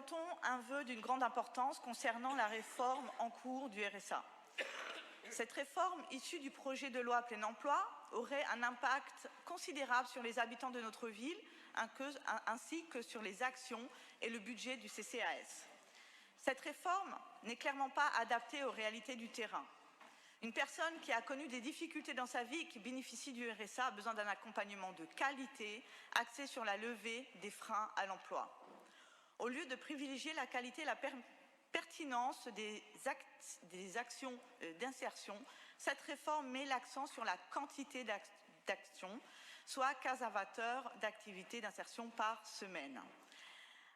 présentons un vœu d'une grande importance concernant la réforme en cours du RSA. Cette réforme, issue du projet de loi Plein Emploi, aurait un impact considérable sur les habitants de notre ville, ainsi que sur les actions et le budget du CCAS. Cette réforme n'est clairement pas adaptée aux réalités du terrain. Une personne qui a connu des difficultés dans sa vie et qui bénéficie du RSA a besoin d'un accompagnement de qualité axé sur la levée des freins à l'emploi. Au lieu de privilégier la qualité et la pertinence des actions d'insertion, cette réforme met l'accent sur la quantité d'actions, soit 15 heures d'activités d'insertion par semaine.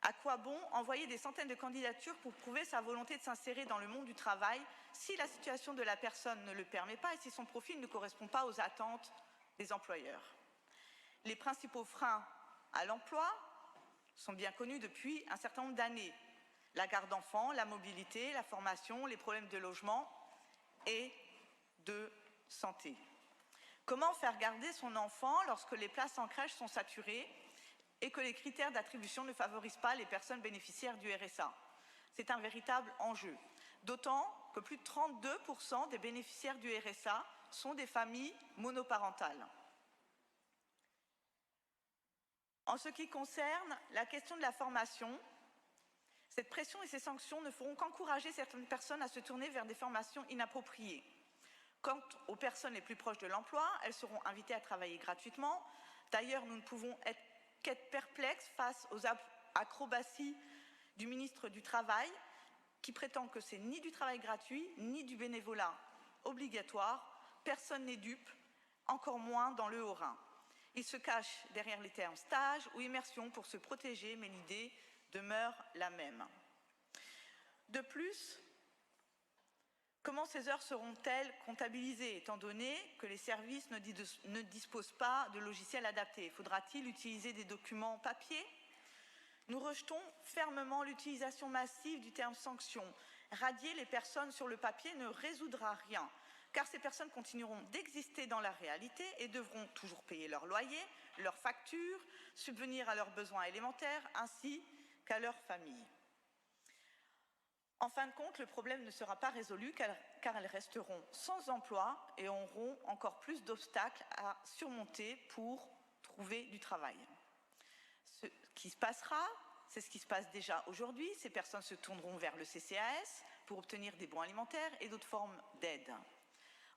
À quoi bon envoyer des centaines de candidatures pour prouver sa volonté de s'insérer dans le monde du travail si la situation de la personne ne le permet pas et si son profil ne correspond pas aux attentes des employeurs? Les principaux freins à l'emploi sont bien connus depuis un certain nombre d'années. La garde d'enfants, la mobilité, la formation, les problèmes de logement et de santé. Comment faire garder son enfant lorsque les places en crèche sont saturées et que les critères d'attribution ne favorisent pas les personnes bénéficiaires du RSA? C'est un véritable enjeu, d'autant que plus de 32% des bénéficiaires du RSA sont des familles monoparentales. En ce qui concerne la question de la formation, cette pression et ces sanctions ne feront qu'encourager certaines personnes à se tourner vers des formations inappropriées. Quant aux personnes les plus proches de l'emploi, elles seront invitées à travailler gratuitement. D'ailleurs, nous ne pouvons qu'être perplexes face aux acrobaties du ministre du Travail, qui prétend que c'est ni du travail gratuit, ni du bénévolat obligatoire. Personne n'est dupe, encore moins dans le Haut-Rhin. Il se cache derrière les termes stage ou immersion pour se protéger, mais l'idée demeure la même. De plus, comment ces heures seront-elles comptabilisées, étant donné que les services ne disposent pas de logiciels adaptés? Faudra-t-il utiliser des documents papier? Nous rejetons fermement l'utilisation massive du terme sanction. Radier les personnes sur le papier ne résoudra rien, car ces personnes continueront d'exister dans la réalité et devront toujours payer leur loyer, leurs factures, subvenir à leurs besoins élémentaires, ainsi qu'à leur famille. En fin de compte, le problème ne sera pas résolu car elles resteront sans emploi et auront encore plus d'obstacles à surmonter pour trouver du travail. Ce qui se passera, c'est ce qui se passe déjà aujourd'hui. Ces personnes se tourneront vers le CCAS pour obtenir des bons alimentaires et d'autres formes d'aide.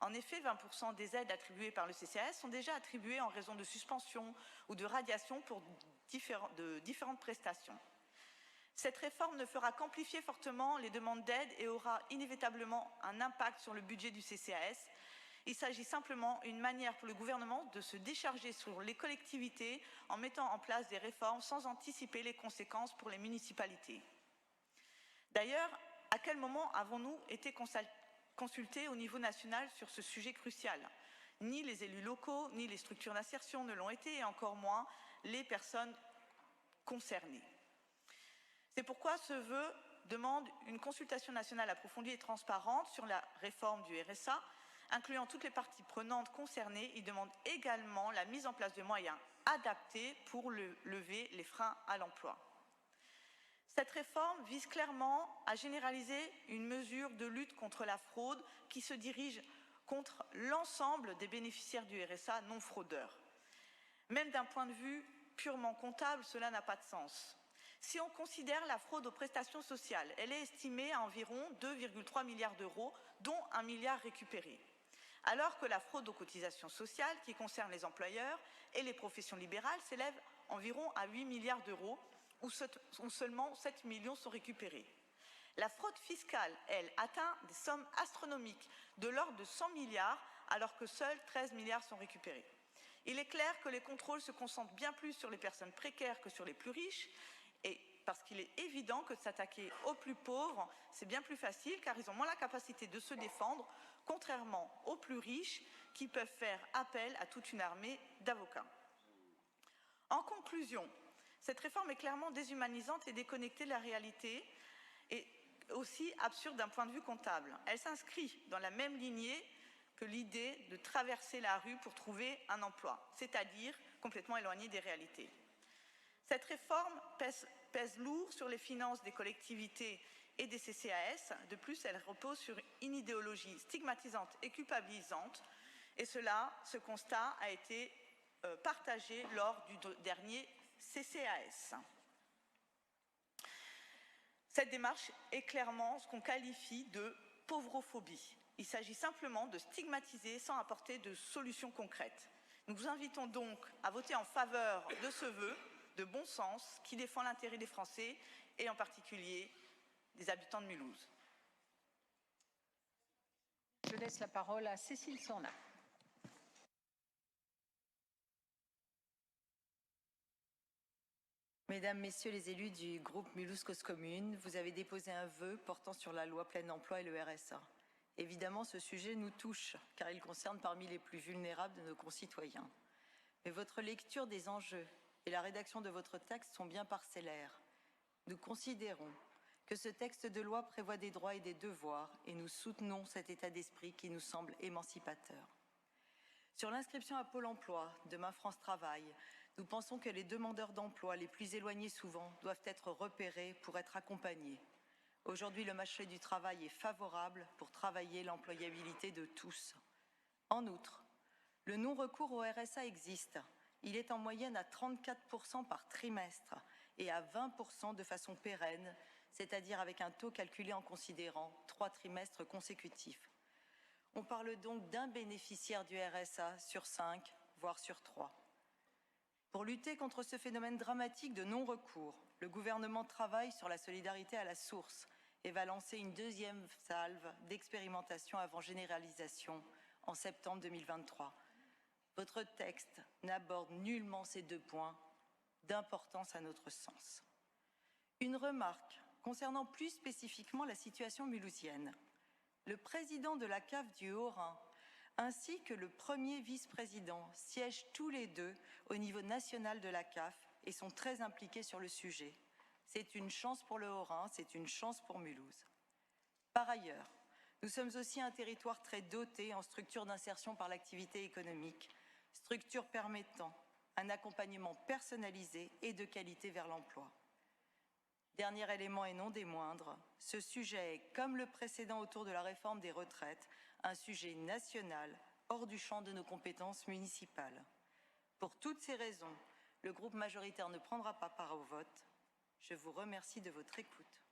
En effet, 20% des aides attribuées par le CCAS sont déjà attribuées en raison de suspension ou de radiation pour différentes prestations. Cette réforme ne fera qu'amplifier fortement les demandes d'aide et aura inévitablement un impact sur le budget du CCAS. Il s'agit simplement d'une manière pour le gouvernement de se décharger sur les collectivités en mettant en place des réformes sans anticiper les conséquences pour les municipalités. D'ailleurs, à quel moment avons-nous été consultés au niveau national sur ce sujet crucial? Ni les élus locaux, ni les structures d'insertion ne l'ont été, et encore moins les personnes concernées. C'est pourquoi ce vœu demande une consultation nationale approfondie et transparente sur la réforme du RSA, incluant toutes les parties prenantes concernées. Il demande également la mise en place de moyens adaptés pour lever les freins à l'emploi. Cette réforme vise clairement à généraliser une mesure de lutte contre la fraude qui se dirige contre l'ensemble des bénéficiaires du RSA non fraudeurs. Même d'un point de vue purement comptable, cela n'a pas de sens. Si on considère la fraude aux prestations sociales, elle est estimée à environ 2,3 milliards d'euros, dont 1 milliard récupéré. Alors que la fraude aux cotisations sociales, qui concerne les employeurs et les professions libérales, s'élève environ à 8 milliards d'euros, où seulement 7 millions sont récupérés. La fraude fiscale, elle, atteint des sommes astronomiques de l'ordre de 100 milliards, alors que seuls 13 milliards sont récupérés. Il est clair que les contrôles se concentrent bien plus sur les personnes précaires que sur les plus riches, et parce qu'il est évident que de s'attaquer aux plus pauvres, c'est bien plus facile car ils ont moins la capacité de se défendre, contrairement aux plus riches qui peuvent faire appel à toute une armée d'avocats. En conclusion, cette réforme est clairement déshumanisante et déconnectée de la réalité et aussi absurde d'un point de vue comptable. Elle s'inscrit dans la même lignée que l'idée de traverser la rue pour trouver un emploi, c'est-à-dire complètement éloignée des réalités. Cette réforme pèse pèse lourd sur les finances des collectivités et des CCAS. De plus, elle repose sur une idéologie stigmatisante et culpabilisante. Et ce constat a été partagé lors du dernier CCAS. Cette démarche est clairement ce qu'on qualifie de pauvrophobie. Il s'agit simplement de stigmatiser sans apporter de solutions concrètes. Nous vous invitons donc à voter en faveur de ce vœu de bon sens qui défend l'intérêt des Français et en particulier des habitants de Mulhouse. Je laisse la parole à Cécile Sorna. Mesdames, Messieurs les élus du groupe Mulhouse Cause Commune, vous avez déposé un vœu portant sur la loi plein emploi et le RSA. Évidemment, ce sujet nous touche, car il concerne parmi les plus vulnérables de nos concitoyens. Mais votre lecture des enjeux et la rédaction de votre texte sont bien parcellaires. Nous considérons que ce texte de loi prévoit des droits et des devoirs, et nous soutenons cet état d'esprit qui nous semble émancipateur. Sur l'inscription à Pôle emploi, demain France Travail, nous pensons que les demandeurs d'emploi les plus éloignés souvent doivent être repérés pour être accompagnés. Aujourd'hui, le marché du travail est favorable pour travailler l'employabilité de tous. En outre, le non-recours au RSA existe. Il est en moyenne à 34% par trimestre et à 20% de façon pérenne, c'est-à-dire avec un taux calculé en considérant 3 trimestres consécutifs. On parle donc d'un bénéficiaire du RSA sur 5, voire sur 3. Pour lutter contre ce phénomène dramatique de non-recours, le gouvernement travaille sur la solidarité à la source et va lancer une deuxième salve d'expérimentation avant généralisation en septembre 2023. Votre texte n'aborde nullement ces 2 points d'importance à notre sens. Une remarque concernant plus spécifiquement la situation mulhousienne. Le président de la CAF du Haut-Rhin ainsi que le premier vice-président siègent tous les deux au niveau national de la CAF et sont très impliqués sur le sujet. C'est une chance pour le Haut-Rhin, c'est une chance pour Mulhouse. Par ailleurs, nous sommes aussi un territoire très doté en structures d'insertion par l'activité économique, structures permettant un accompagnement personnalisé et de qualité vers l'emploi. Dernier élément et non des moindres, ce sujet est, comme le précédent autour de la réforme des retraites, un sujet national hors du champ de nos compétences municipales. Pour toutes ces raisons, le groupe majoritaire ne prendra pas part au vote. Je vous remercie de votre écoute.